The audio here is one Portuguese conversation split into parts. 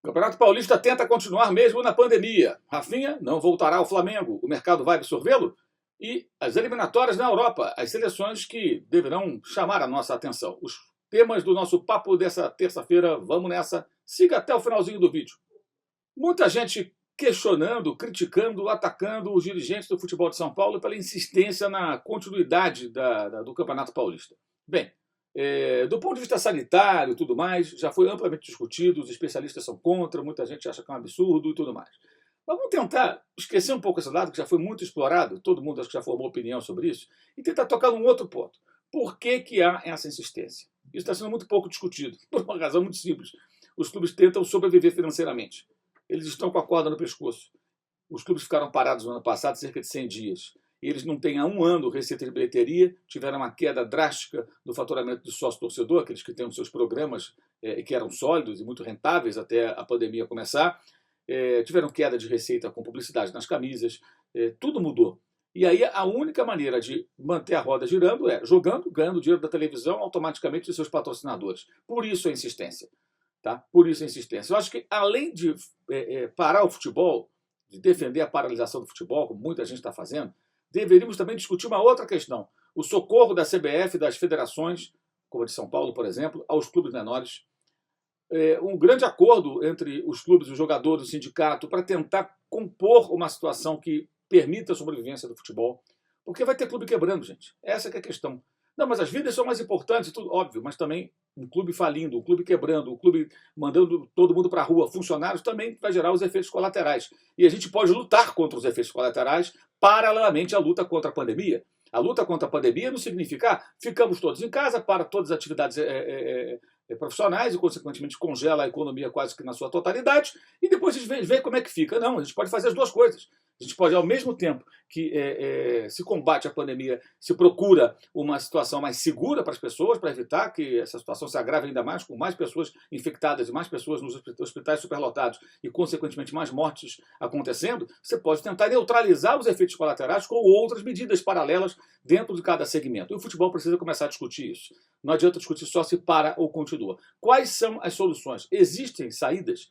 O Campeonato Paulista tenta continuar mesmo na pandemia. Rafinha não voltará ao Flamengo. O mercado vai absorvê-lo? E as eliminatórias na Europa, as seleções que deverão chamar a nossa atenção. Os temas do nosso papo dessa terça-feira, vamos nessa. Siga até o finalzinho do vídeo. Muita gente questionando, criticando, atacando os dirigentes do futebol de São Paulo pela insistência na continuidade do Campeonato Paulista. Bem, do ponto de vista sanitário e tudo mais, já foi amplamente discutido, os especialistas são contra, muita gente acha que é um absurdo e tudo mais. Mas vamos tentar esquecer um pouco esse lado, que já foi muito explorado, todo mundo acho que já formou opinião sobre isso, e tentar tocar num outro ponto. Por que há essa insistência? Isso está sendo muito pouco discutido, por uma razão muito simples. Os clubes tentam sobreviver financeiramente. Eles estão com a corda no pescoço. Os clubes ficaram parados no ano passado cerca de 100 dias. E eles não têm há um ano receita de bilheteria, tiveram uma queda drástica do faturamento do sócio-torcedor, aqueles que têm os seus programas que eram sólidos e muito rentáveis até a pandemia começar. Tiveram queda de receita com publicidade nas camisas, tudo mudou. E aí a única maneira de manter a roda girando é jogando, ganhando dinheiro da televisão automaticamente dos seus patrocinadores. Por isso a insistência. Tá? Por isso a insistência. Eu acho que além de parar o futebol, de defender a paralisação do futebol, como muita gente está fazendo, deveríamos também discutir uma outra questão. O socorro da CBF, das federações, como a de São Paulo, por exemplo, aos clubes menores. Um grande acordo entre os clubes, os jogadores, o sindicato, para tentar compor uma situação que permita a sobrevivência do futebol. Porque vai ter clube quebrando, gente. Essa que é a questão. Não, mas as vidas são mais importantes, tudo óbvio, mas também um clube falindo, um clube quebrando, um clube mandando todo mundo para a rua, funcionários, também vai gerar os efeitos colaterais. E a gente pode lutar contra os efeitos colaterais paralelamente à luta contra a pandemia. A luta contra a pandemia não significa ficamos todos em casa para todas as atividades profissionais e, consequentemente, congela a economia quase que na sua totalidade e depois a gente vê como é que fica. Não, a gente pode fazer as duas coisas. A gente pode, ao mesmo tempo que se combate a pandemia, se procura uma situação mais segura para as pessoas, para evitar que essa situação se agrave ainda mais, com mais pessoas infectadas e mais pessoas nos hospitais superlotados e, consequentemente, mais mortes acontecendo, você pode tentar neutralizar os efeitos colaterais com outras medidas paralelas dentro de cada segmento. E o futebol precisa começar a discutir isso. Não adianta discutir só se para ou continua. Quais são as soluções? Existem saídas?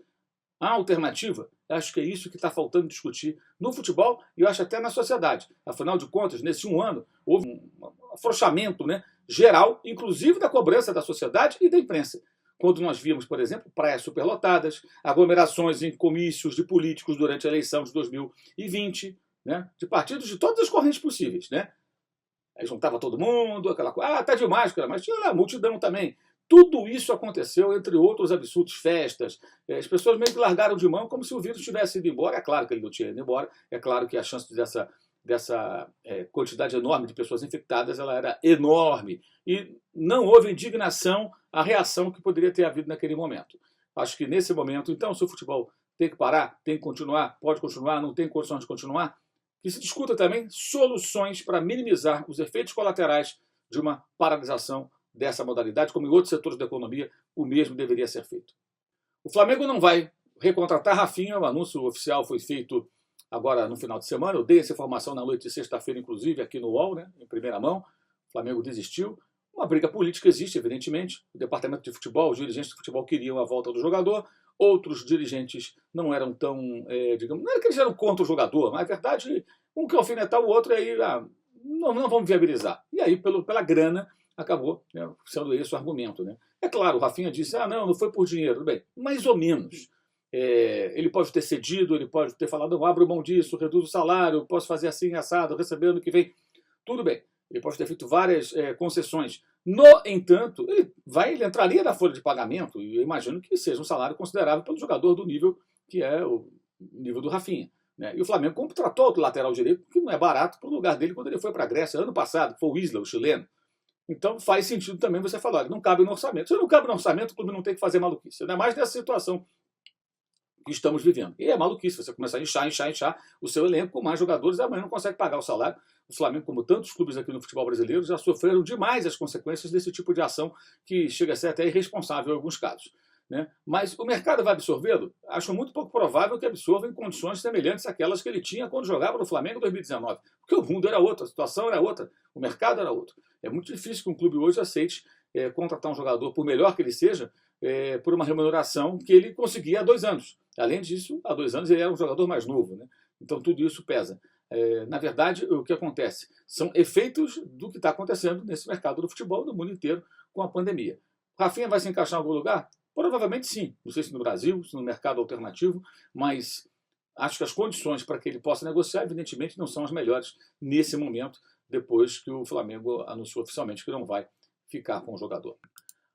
A alternativa? Acho que é isso que está faltando discutir no futebol e eu acho até na sociedade. Afinal de contas, nesse um ano, houve um afrouxamento, né, geral, inclusive da cobrança da sociedade e da imprensa. Quando nós vimos, por exemplo, praias superlotadas, aglomerações em comícios de políticos durante a eleição de 2020, né, de partidos de todas as correntes possíveis. Né? Aí juntava todo mundo, aquela coisa, tá de máscara, mas tinha a multidão também. Tudo isso aconteceu, entre outros absurdos, festas. As pessoas meio que largaram de mão como se o vírus tivesse ido embora. É claro que ele não tinha ido embora. É claro que a chance dessa quantidade enorme de pessoas infectadas ela era enorme. E não houve indignação, a reação que poderia ter havido naquele momento. Acho que nesse momento, então, se o futebol tem que parar, tem que continuar, pode continuar, não tem condições de continuar, que se discuta também soluções para minimizar os efeitos colaterais de uma paralisação dessa modalidade, como em outros setores da economia, o mesmo deveria ser feito. O Flamengo não vai recontratar Rafinha, o anúncio oficial foi feito agora no final de semana, eu dei essa informação na noite de sexta-feira, inclusive, aqui no UOL, né, em primeira mão, o Flamengo desistiu. Uma briga política existe, evidentemente, o departamento de futebol, os dirigentes de futebol queriam a volta do jogador, outros dirigentes não eram tão, digamos, não é que eles eram contra o jogador, mas, na verdade, um quer alfinetar o outro e aí não vamos viabilizar. E aí, pela grana, acabou, né, sendo esse o argumento. Né? É claro, o Rafinha disse, não foi por dinheiro. Bem, mais ou menos. Ele pode ter cedido, ele pode ter falado, não, abro mão disso, reduzo o salário, posso fazer assim, assado, receber ano que vem. Tudo bem. Ele pode ter feito várias concessões. No entanto, ele entraria na folha de pagamento, e eu imagino que seja um salário considerável pelo jogador do nível que é o nível do Rafinha. Né? E o Flamengo contratou outro lateral direito, que não é barato, para o lugar dele quando ele foi para a Grécia ano passado, foi o Isla, o chileno. Então faz sentido também você falar, olha, não cabe no orçamento. Se não cabe no orçamento, o clube não tem que fazer maluquice. Ainda mais nessa situação que estamos vivendo. E é maluquice você começar a inchar o seu elenco com mais jogadores e amanhã não consegue pagar o salário. O Flamengo, como tantos clubes aqui no futebol brasileiro, já sofreram demais as consequências desse tipo de ação que chega a ser até irresponsável em alguns casos. Né? Mas o mercado vai absorvê-lo? Acho muito pouco provável que absorva em condições semelhantes àquelas que ele tinha quando jogava no Flamengo em 2019. Porque o mundo era outro, a situação era outra, o mercado era outro. É muito difícil que um clube hoje aceite contratar um jogador, por melhor que ele seja, por uma remuneração que ele conseguia há 2 anos. Além disso, há 2 anos ele era um jogador mais novo, né? Então tudo isso pesa. Na verdade, o que acontece são efeitos do que está acontecendo nesse mercado do futebol no mundo inteiro com a pandemia. Rafinha vai se encaixar em algum lugar? Provavelmente sim. Não sei se no Brasil, se no mercado alternativo, mas acho que as condições para que ele possa negociar, evidentemente, não são as melhores nesse momento, depois que o Flamengo anunciou oficialmente que não vai ficar com o jogador.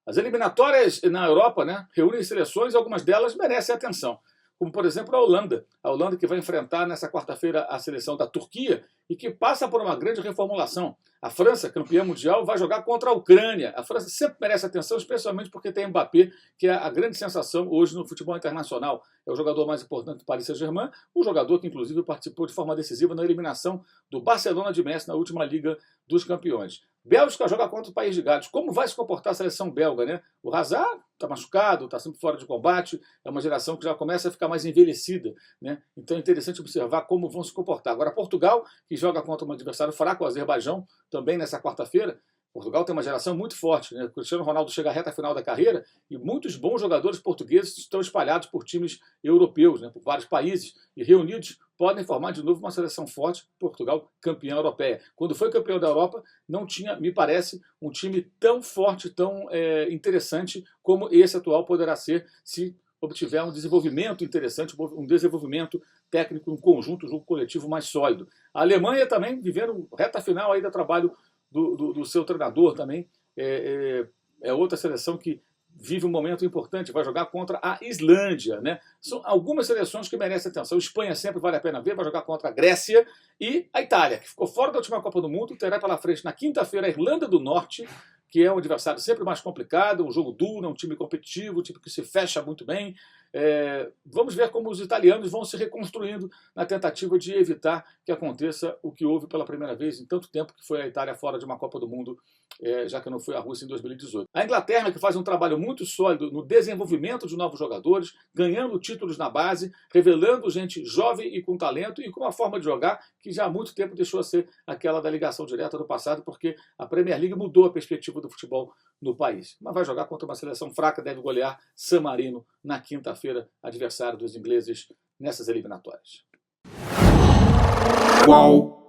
As eliminatórias na Europa, né, reúnem seleções e algumas delas merecem atenção. Como, por exemplo, a Holanda. A Holanda que vai enfrentar nessa quarta-feira a seleção da Turquia e que passa por uma grande reformulação. A França, campeã mundial, vai jogar contra a Ucrânia. A França sempre merece atenção, especialmente porque tem Mbappé, que é a grande sensação hoje no futebol internacional. É o jogador mais importante do Paris Saint-Germain, o jogador que, inclusive, participou de forma decisiva na eliminação do Barcelona de Messi na última Liga dos Campeões. Bélgica joga contra o País de Gales. Como vai se comportar a seleção belga, né? O Hazard está machucado, está sempre fora de combate, é uma geração que já começa a ficar mais envelhecida, né? Então é interessante observar como vão se comportar. Agora, Portugal, que joga contra um adversário fraco, o Azerbaijão, também nessa quarta-feira. Portugal tem uma geração muito forte, né? O Cristiano Ronaldo chega à reta final da carreira e muitos bons jogadores portugueses estão espalhados por times europeus, né? Por vários países, e reunidos podem formar de novo uma seleção forte. Portugal, campeã europeia. Quando foi campeão da Europa, não tinha, me parece, um time tão forte, tão interessante como esse atual poderá ser se obtiver um desenvolvimento interessante, um desenvolvimento técnico, um conjunto, um jogo coletivo mais sólido. A Alemanha também vivendo reta final aí do trabalho do seu treinador também. É outra seleção que vive um momento importante, vai jogar contra a Islândia, né? São algumas seleções que merecem atenção. A Espanha sempre vale a pena ver, vai jogar contra a Grécia e a Itália, que ficou fora da última Copa do Mundo, terá pela frente na quinta-feira a Irlanda do Norte, que é um adversário sempre mais complicado, um jogo duro, um time competitivo, um time que se fecha muito bem. Vamos ver como os italianos vão se reconstruindo na tentativa de evitar que aconteça o que houve pela primeira vez em tanto tempo, que foi a Itália fora de uma Copa do Mundo, já que não foi a Rússia em 2018. A Inglaterra, que faz um trabalho muito sólido no desenvolvimento de novos jogadores, ganhando títulos na base, revelando gente jovem e com talento e com uma forma de jogar que já há muito tempo deixou de ser aquela da ligação direta do passado, porque a Premier League mudou a perspectiva do futebol no país. Mas vai jogar contra uma seleção fraca, deve golear San Marino na quinta-feira, adversário dos ingleses nessas eliminatórias. Uau!